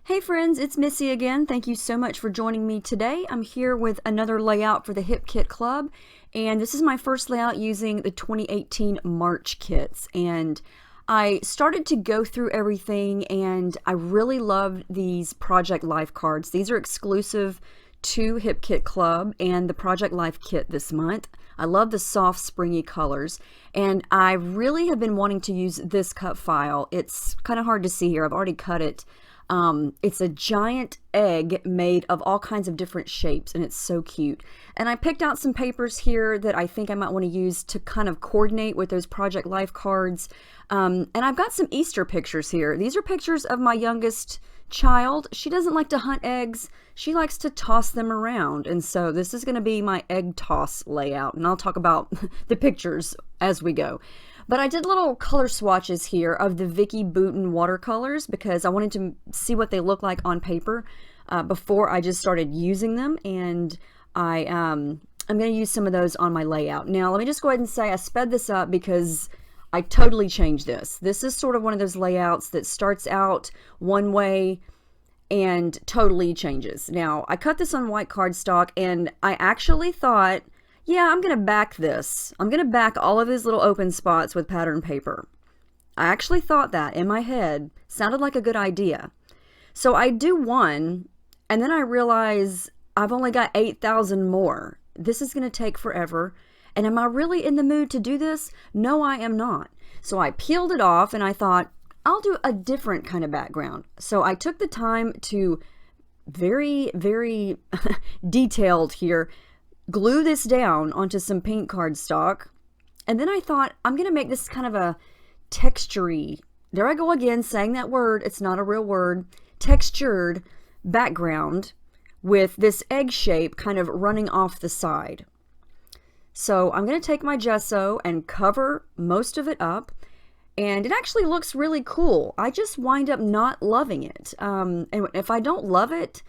Hey friends, it's Missy again. Thank you so much for joining me today. I'm here with another layout for the Hip Kit Club, and this is my first layout using the 2018 March kits. And I started to go through everything, and I really loved these Project Life cards. These are exclusive to Hip Kit Club and the Project Life kit this month. I love the soft, springy colors, and I really have been wanting to use this cut file. It's kind of hard to see here. I've already cut it. It's a giant egg made of all kinds of different shapes, and it's so cute. And I picked out some papers here that I think I might want to use to kind of coordinate with those Project Life cards. And I've got some Easter pictures here. These are pictures of my youngest child. She doesn't like to hunt eggs. She likes to toss them around. And so this is going to be my egg toss layout, and I'll talk about the pictures as we go. But I did little color swatches here of the Vicky Bouton watercolors because I wanted to see what they look like on paper before I just started using them. And I'm going to use some of those on my layout. Now, let me just go ahead and say I sped this up because I totally changed this. This is sort of one of those layouts that starts out one way and totally changes. Now, I cut this on white cardstock, and I actually thought, yeah, I'm going to back this. I'm going to back all of these little open spots with pattern paper. I actually thought that in my head. Sounded like a good idea. So I do one, and then I realize I've only got 8,000 more. This is going to take forever. And am I really in the mood to do this? No, I am not. So I peeled it off, and I thought, I'll do a different kind of background. So I took the time to very, very detailed here, glue this down onto some pink cardstock, and then I thought I'm gonna make this kind of a textury, there I go again saying that word, it's not a real word, textured background with this egg shape kind of running off the side. So I'm gonna take my gesso and cover most of it up, and it actually looks really cool. I just wind up not loving it, and if I don't love it,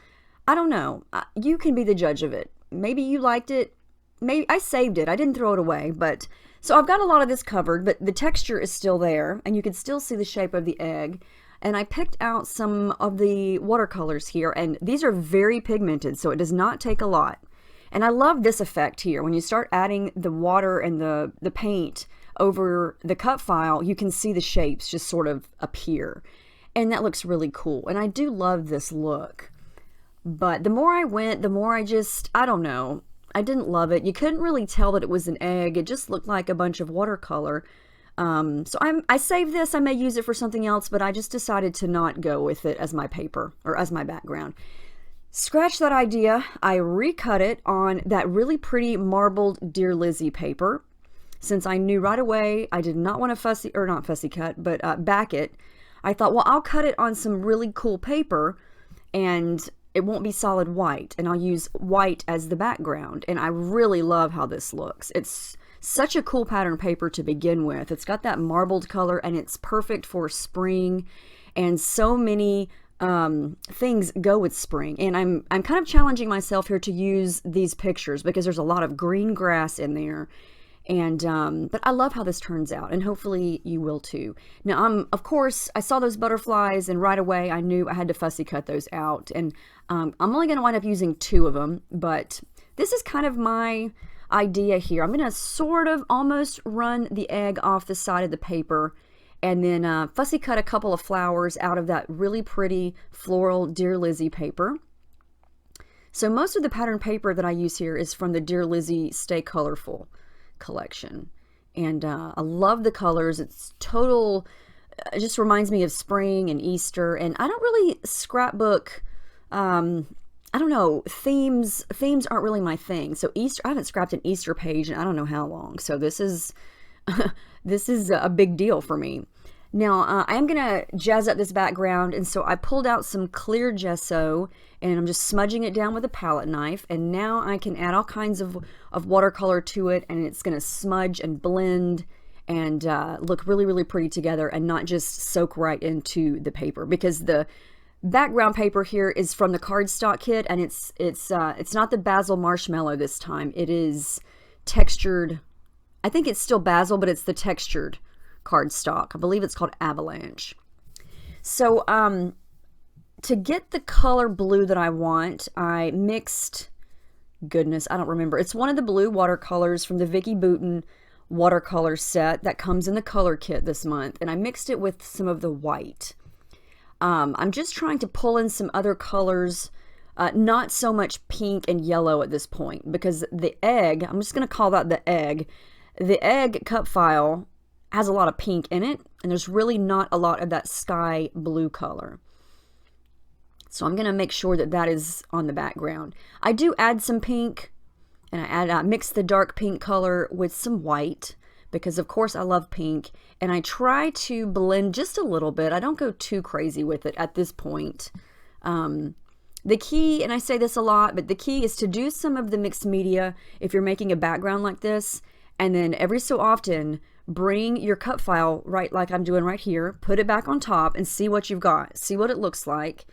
I don't know, you can be the judge of it. Maybe you liked it. Maybe I saved it. I didn't throw it away. But so I've got a lot of this covered, but the texture is still there, and you can still see the shape of the egg. And I picked out some of the watercolors here, and these are very pigmented, so it does not take a lot. And I love this effect here. When you start adding the water and the paint over the cut file, you can see the shapes just sort of appear. And that looks really cool. And I do love this look. But the more I went, the more I don't know, I didn't love it. You couldn't really tell that it was an egg. It just looked like a bunch of watercolor. So I saved this. I may use it for something else, but I just decided to not go with it as my paper or as my background. Scratch that idea. I recut it on that really pretty marbled Dear Lizzy paper. Since I knew right away I did not want to not fussy cut, but back it, I thought, well, I'll cut it on some really cool paper, and it won't be solid white, and I'll use white as the background. And I really love how this looks. It's such a cool pattern paper to begin with. It's got that marbled color, and it's perfect for spring, and so many things go with spring. And I'm kind of challenging myself here to use these pictures because there's a lot of green grass in there. And but I love how this turns out, and hopefully you will too. Now, of course, I saw those butterflies, and right away I knew I had to fussy cut those out. And I'm only going to wind up using 2 of them, but this is kind of my idea here. I'm going to sort of almost run the egg off the side of the paper, and then fussy cut a couple of flowers out of that really pretty floral Dear Lizzy paper. So most of the pattern paper that I use here is from the Dear Lizzy Stay Colorful collection, and I love the colors. It's total, it just reminds me of spring and Easter. And I don't really scrapbook, I don't know, themes aren't really my thing. So Easter, I haven't scrapped an Easter page in I don't know how long, so this is this is a big deal for me. Now, I am going to jazz up this background, and so I pulled out some clear gesso, and I'm just smudging it down with a palette knife, and now I can add all kinds of watercolor to it, and it's going to smudge and blend and look really, really pretty together, and not just soak right into the paper, because the background paper here is from the cardstock kit, and it's not the basil marshmallow this time. It is textured. I think it's still basil, but it's the textured cardstock. I believe it's called Avalanche. So to get the color blue that I want, I mixed, goodness, I don't remember. It's one of the blue watercolors from the Vicky Bouton watercolor set that comes in the color kit this month, and I mixed it with some of the white. I'm just trying to pull in some other colors, not so much pink and yellow at this point, because the egg, I'm just going to call that the egg cup file has a lot of pink in it, and there's really not a lot of that sky blue color. So I'm going to make sure that that is on the background. I do add some pink, and I mix the dark pink color with some white, because of course I love pink, and I try to blend just a little bit. I don't go too crazy with it at this point. The key, and I say this a lot, but the key is to do some of the mixed media if you're making a background like this, and then every so often bring your cut file, right like I'm doing right here, put it back on top and see what you've got, see what it looks like,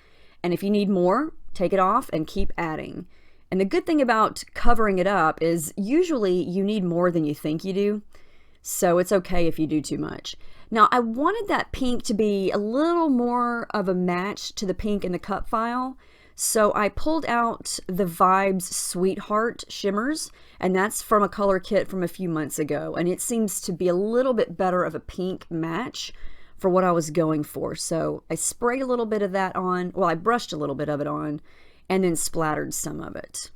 and if you need more, take it off and keep adding. And the good thing about covering it up is usually you need more than you think you do, so it's okay if you do too much. Now I wanted that pink to be a little more of a match to the pink in the cut file, so I pulled out the Vibes Sweetheart shimmers, and that's from a color kit from a few months ago, and it seems to be a little bit better of a pink match for what I was going for. So I sprayed a little bit of that on, well, I brushed a little bit of it on, and then splattered some of it.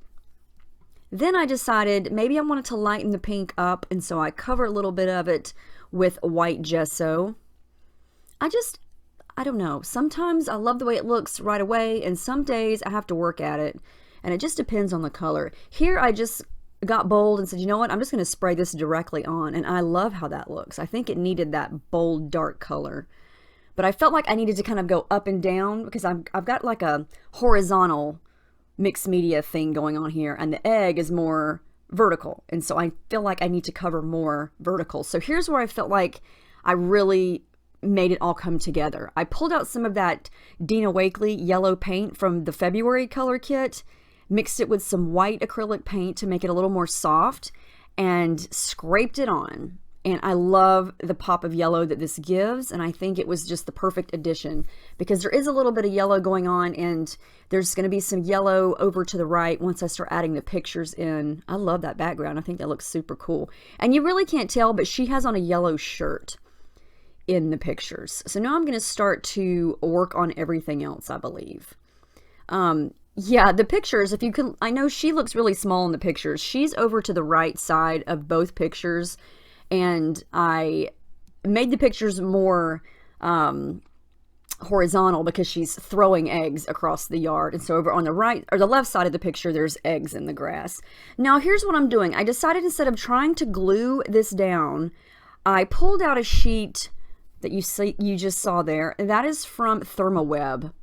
Then I decided maybe I wanted to lighten the pink up, and so I cover a little bit of it with white gesso. I don't know, sometimes I love the way it looks right away, and some days I have to work at it, and it just depends on the color. Here I just got bold and said, you know what, I'm just going to spray this directly on, and I love how that looks. I think it needed that bold dark color, but I felt like I needed to kind of go up and down, because I've got like a horizontal mixed media thing going on here, and the egg is more vertical, and so I feel like I need to cover more vertical. So here's where I felt like I really made it all come together. I pulled out some of that Dina Wakley yellow paint from the February color kit, mixed it with some white acrylic paint to make it a little more soft, and scraped it on. And I love the pop of yellow that this gives, and I think it was just the perfect addition, because there is a little bit of yellow going on, and there's going to be some yellow over to the right once I start adding the pictures in. I love that background. I think that looks super cool. And you really can't tell, but she has on a yellow shirt in the pictures. So now I'm going to start to work on everything else, I believe. Yeah, the pictures, if you can, I know she looks really small in the pictures. She's over to the right side of both pictures, and I made the pictures more horizontal because she's throwing eggs across the yard. And so over on the right or the left side of the picture, there's eggs in the grass. Now here's what I'm doing. I decided instead of trying to glue this down, I pulled out a sheet that you just saw there, and that is from Thermoweb.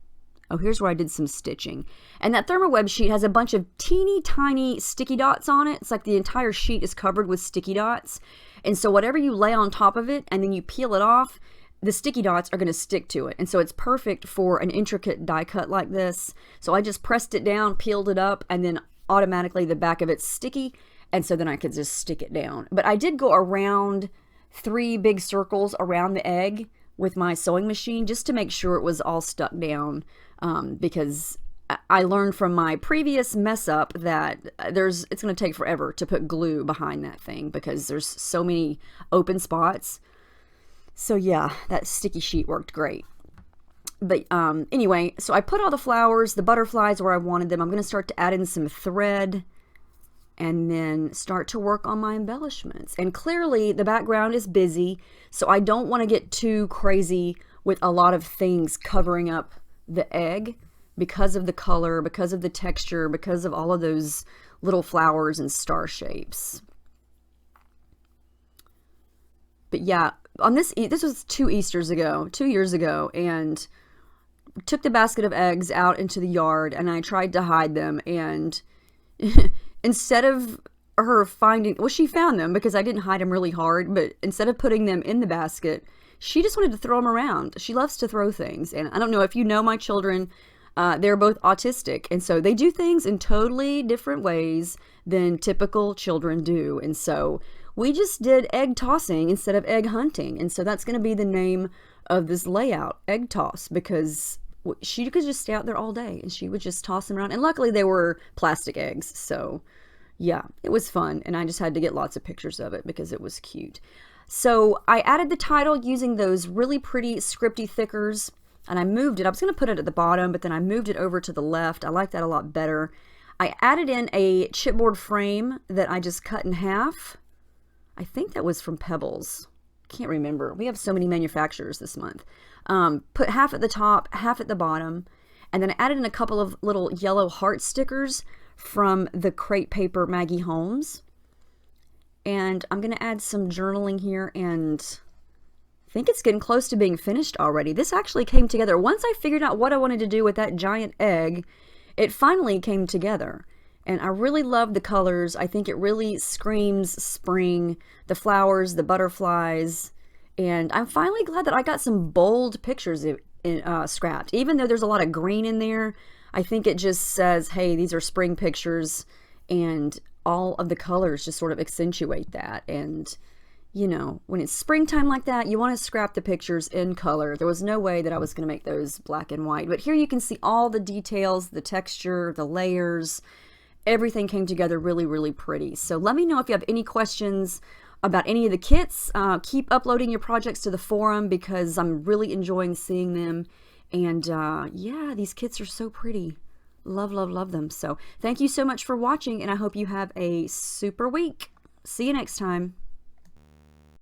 Oh, here's where I did some stitching. And that Thermoweb sheet has a bunch of teeny tiny sticky dots on it. It's like the entire sheet is covered with sticky dots. And so whatever you lay on top of it and then you peel it off, the sticky dots are going to stick to it. And so it's perfect for an intricate die cut like this. So I just pressed it down, peeled it up, and then automatically the back of it's sticky. And so then I could just stick it down. But I did go around 3 big circles around the egg with my sewing machine just to make sure it was all stuck down, because I learned from my previous mess up that it's going to take forever to put glue behind that thing because there's so many open spots. So yeah, that sticky sheet worked great. But anyway, so I put all the flowers, the butterflies where I wanted them. I'm going to start to add in some thread and then start to work on my embellishments. And clearly the background is busy, so I don't want to get too crazy with a lot of things covering up the egg because of the color, because of the texture, because of all of those little flowers and star shapes. But yeah, on this was 2 Easters ago, 2 years ago, and took the basket of eggs out into the yard, and I tried to hide them, and instead of her finding, well, she found them because I didn't hide them really hard, but instead of putting them in the basket, she just wanted to throw them around. She loves to throw things, and I don't know if you know my children, they're both autistic, and so they do things in totally different ways than typical children do, and so we just did egg tossing instead of egg hunting, and so that's going to be the name of this layout, egg toss, because she could just stay out there all day and she would just toss them around. And luckily they were plastic eggs. So yeah, it was fun. And I just had to get lots of pictures of it because it was cute. So I added the title using those really pretty scripty thickers, and I moved it. I was going to put it at the bottom, but then I moved it over to the left. I like that a lot better. I added in a chipboard frame that I just cut in half. I think that was from Pebbles. Can't remember. We have so many manufacturers this month. Put half at the top, half at the bottom, and then I added in a couple of little yellow heart stickers from the Crate Paper Maggie Holmes. And I'm going to add some journaling here, and I think it's getting close to being finished already. This actually came together. Once I figured out what I wanted to do with that giant egg, it finally came together. And I really love the colors. I think it really screams spring, the flowers, the butterflies. And I'm finally glad that I got some bold pictures scrapped. Even though there's a lot of green in there, I think it just says, hey, these are spring pictures, and all of the colors just sort of accentuate that. And you know, when it's springtime like that, you want to scrap the pictures in color. There was no way that I was going to make those black and white, but here you can see all the details, the texture, the layers. Everything came together really, really pretty. So let me know if you have any questions about any of the kits. Keep uploading your projects to the forum because I'm really enjoying seeing them. And yeah, these kits are so pretty. Love, love, love them. So thank you so much for watching, and I hope you have a super week. See you next time.